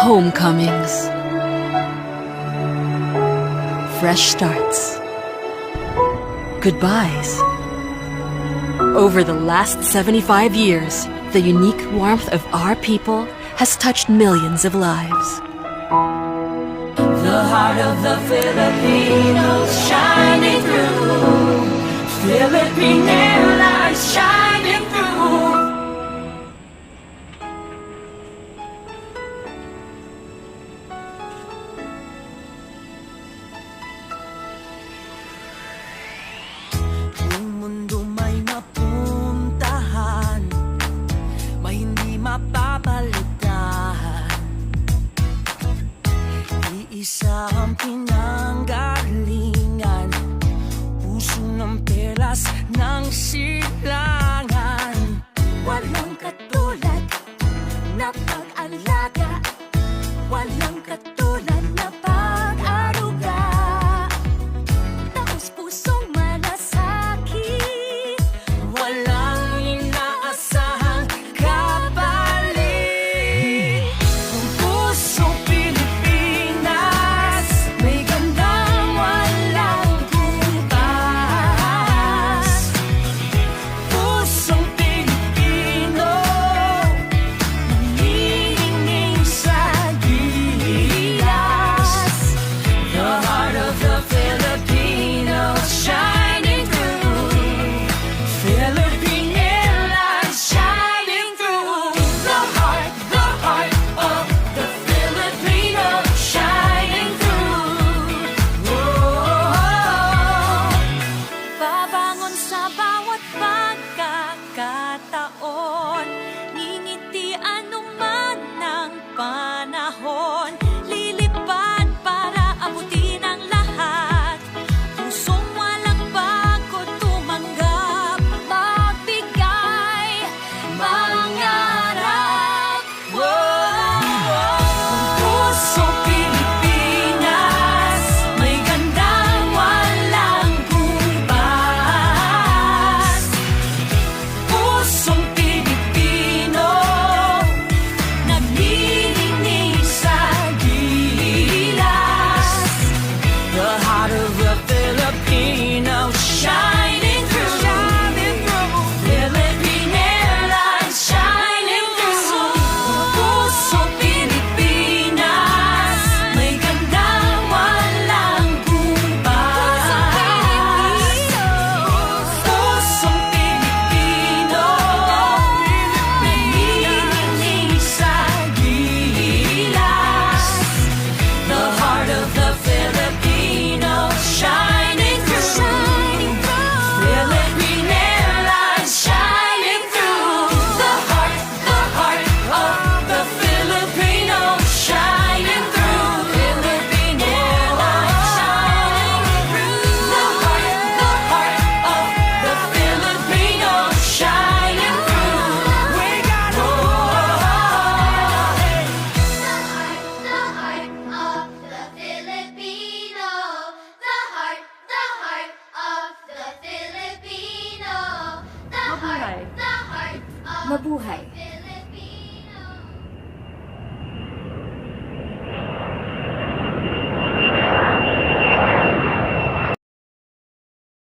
Homecomings. Fresh starts. Goodbyes. Over the last 75 years, the unique warmth of our people has touched millions of lives. The heart of the Filipinos shining through. Philippine Airlines shining through. Kung mundo may napuntahan, may hindi mapapalitan. Iisa ang pinanggalingan, puso ng pelas ng silangan. Walang katulad na pag-alaga, walang katulad na pag-aruga. Taos pusong malasakit, walang inaasahang kapalit. Kung pusong Pilipinas, may gandang walang kumpas. Pusong Pilipino, nanginginig sa gilas. The heart of the Filipinos shining through. Philippine Airlines shining through. The heart of the Filipinos shining through. Whoa. Babangon sa bawat pagkakataon, ngingiti anuman ng panahon, lilipad para abutin ang lahat. Pusong walang bago tumanggap, magbigay, mangarap. Pusong Pilipinas, may gandang walang kumpas. Pusong Pilipino, nanginginig sa gilas. The heart of the Filipino shining through. Philippine Airlines shining through. Pusong Pilipinas, may gandang walang kumpas. Pusong Pilipino, nanginginig sa gilas. The heart of the Filipino shining through. Philippine Airlines shining through. The heart of the Filipino shining through. Philippine Airlines shining through. The heart of the Filipino shining through. We got The heart of the Filipino. The heart of the Filipino. The heart of Mabuhay. the